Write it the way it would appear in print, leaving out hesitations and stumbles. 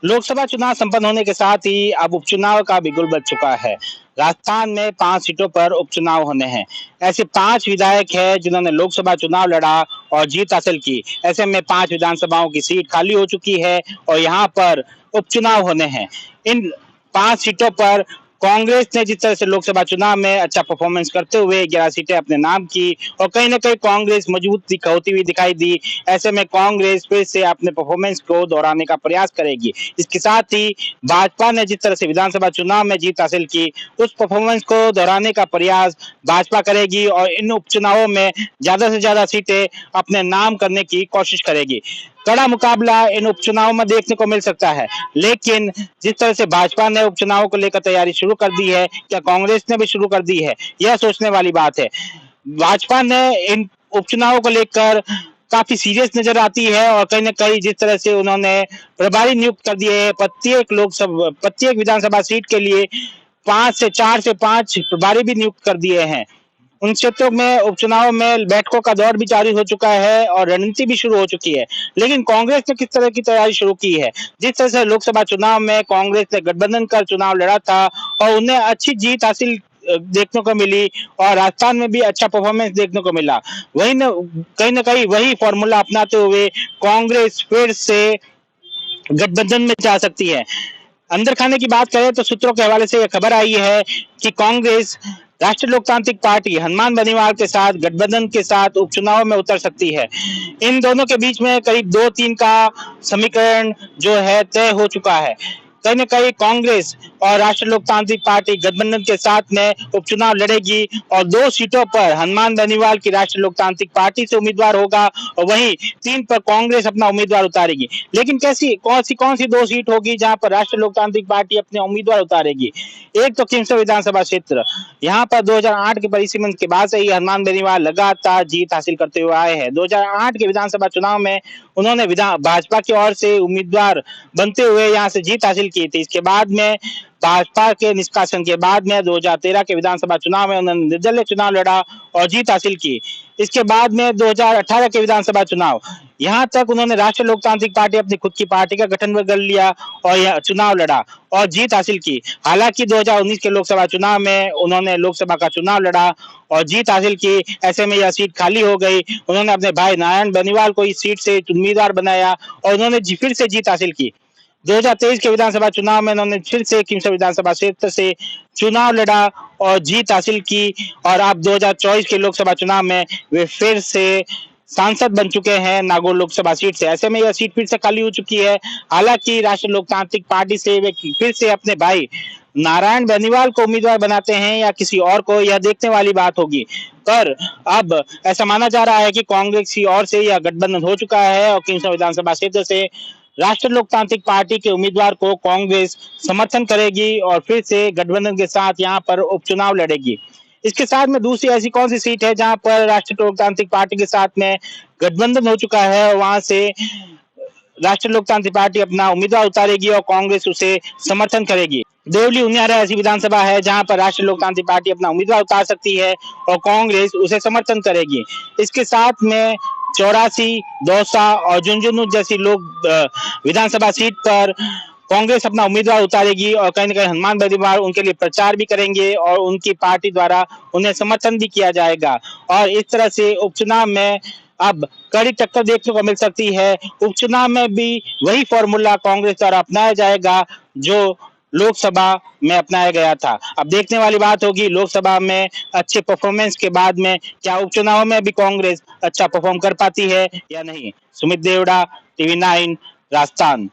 लोकसभा चुनाव संपन्न होने के साथ ही अब उपचुनाव का बिगुल बज चुका है। राजस्थान में 5 सीटों पर उपचुनाव होने हैं। ऐसे 5 विधायक हैं जिन्होंने लोकसभा चुनाव लड़ा और जीत हासिल की। ऐसे में 5 विधानसभाओं की सीट खाली हो चुकी है और यहाँ पर उपचुनाव होने हैं। इन 5 सीटों पर कांग्रेस ने जिस तरह से लोकसभा चुनाव में अच्छा परफॉर्मेंस करते हुए 11 सीटें अपने नाम की और कहीं ना कहीं कांग्रेस मजबूत होती हुई दिखाई दी। ऐसे में कांग्रेस फिर से अपने परफॉर्मेंस को दोहराने का प्रयास करेगी। इसके साथ ही भाजपा ने जिस तरह से विधानसभा चुनाव में जीत हासिल की, उस परफॉर्मेंस को दोहराने का प्रयास भाजपा करेगी और इन उपचुनावों में ज्यादा से ज्यादा सीटें अपने नाम करने की कोशिश करेगी। कड़ा मुकाबला इन उपचुनावों में देखने को मिल सकता है, लेकिन जिस तरह से भाजपा ने उपचुनावों को लेकर तैयारी शुरू कर दी है, क्या कांग्रेस ने भी शुरू कर दी है, यह सोचने वाली बात है। भाजपा ने इन उपचुनावों को लेकर काफी सीरियस नजर आती है और कहीं ना कहीं जिस तरह से उन्होंने प्रभारी नियुक्त कर दिए हैं प्रत्येक विधानसभा सीट के लिए 4 से 5 प्रभारी भी नियुक्त कर दिए हैं। उन क्षेत्रों में उपचुनाव में बैठकों का दौर भी जारी हो चुका है और रणनीति भी शुरू हो चुकी है। लेकिन कांग्रेस ने किस तरह की तैयारी शुरू की है? जिस तरह से लोकसभा चुनाव में कांग्रेस ने गठबंधन कर चुनाव लड़ा था और उन्हें अच्छी जीत हासिल देखने को मिली और राजस्थान में भी अच्छा परफॉर्मेंस देखने को मिला। वही न कहीं ना कहीं वही फॉर्मूला अपनाते हुए कांग्रेस फिर से गठबंधन में जा सकती है। अंदर खाने की बात करें तो सूत्रों के हवाले से यह खबर आई है कि कांग्रेस राष्ट्रीय लोकतांत्रिक पार्टी हनुमान बेनीवाल के साथ गठबंधन के साथ उपचुनाव में उतर सकती है। इन दोनों के बीच में करीब 2-3 का समीकरण जो है तय हो चुका है। कहीं न कहीं कांग्रेस और राष्ट्रीय लोकतांत्रिक पार्टी गठबंधन के साथ में उपचुनाव लड़ेगी और 2 सीटों पर हनुमान बेनीवाल की राष्ट्रीय लोकतांत्रिक पार्टी से उम्मीदवार होगा और वहीं 3 पर कांग्रेस अपना उम्मीदवार उतारेगी। लेकिन कौन सी 2 सीट होगी जहां पर राष्ट्रीय लोकतांत्रिक पार्टी अपने उम्मीदवार उतारेगी? एक तो खींवसर विधानसभा क्षेत्र, यहाँ पर 2008 के परिसीमन के बाद से ही हनुमान बेनीवाल लगातार जीत हासिल करते हुए आए हैं। 2008 के विधानसभा चुनाव में उन्होंने भाजपा की ओर से उम्मीदवार बनते हुए यहाँ से जीत हासिल की थी। इसके बाद में भाजपा के निष्कासन के बाद में 2013 के विधानसभा चुनाव में उन्होंने निर्दलीय चुनाव लड़ा और जीत हासिल की। इसके बाद में 2018 के विधानसभा चुनाव, यहाँ तक उन्होंने राष्ट्रीय लोकतांत्रिक पार्टी अपनी खुद की पार्टी का गठन कर लिया और यह चुनाव लड़ा और जीत हासिल की। हालांकि 2019 के लोकसभा चुनाव में उन्होंने लोकसभा का चुनाव लड़ा और जीत हासिल की। ऐसे में यह सीट खाली हो गई। उन्होंने अपने भाई नारायण बेनीवाल को इस सीट से उम्मीदवार बनाया और उन्होंने फिर से जीत हासिल की। 2023 के विधानसभा चुनाव में उन्होंने फिर से खींवसर विधानसभा क्षेत्र से चुनाव लड़ा और जीत हासिल की और अब 2024 के लोकसभा चुनाव में वे फिर से सांसद बन चुके हैं नागौर लोकसभा सीट से। ऐसे में यह सीट फिर से खाली हो चुकी है। हालांकि राष्ट्रीय लोकतांत्रिक पार्टी से वे फिर से अपने भाई नारायण बेनीवाल को उम्मीदवार बनाते हैं या किसी और को, यह देखने वाली बात होगी। पर अब ऐसा माना जा रहा है कि कांग्रेस की ओर से यह गठबंधन हो चुका है और खींवसर विधानसभा क्षेत्र से राष्ट्रीय लोकतांत्रिक पार्टी के उम्मीदवार को कांग्रेस समर्थन करेगी और फिर से गठबंधन के साथ यहाँ पर उपचुनाव लड़ेगी। इसके साथ में दूसरी ऐसी कौन सी सीट है जहां पर राष्ट्रीय लोकतांत्रिक पार्टी के साथ में गठबंधन हो चुका है, वहां से राष्ट्रीय लोकतांत्रिक पार्टी अपना उम्मीदवार उतारेगी और कांग्रेस उसे समर्थन करेगी? देवली उनियारा ऐसी विधानसभा है जहां पर राष्ट्रीय लोकतांत्रिक पार्टी अपना उम्मीदवार उतार सकती है और कांग्रेस उसे समर्थन करेगी। इसके साथ में 84, दौसा और झुंझुनू जैसी लोग विधानसभा सीट पर कांग्रेस अपना उम्मीदवार उतारेगी और कहीं न कहीं हनुमान बेनीवाल उनके लिए प्रचार भी करेंगे और उनकी पार्टी द्वारा उन्हें समर्थन भी किया जाएगा और इस तरह से उपचुनाव में अब कड़ी टक्कर देखने को मिल सकती है। उपचुनाव में भी वही फॉर्मूला कांग्रेस द्वारा अपनाया जाएगा जो लोकसभा में अपनाया गया था। अब देखने वाली बात होगी लोकसभा में अच्छे परफॉर्मेंस के बाद में क्या उपचुनाव में भी कांग्रेस अच्छा परफॉर्म कर पाती है या नहीं। सुमित देवड़ा, टीवी 9, राजस्थान।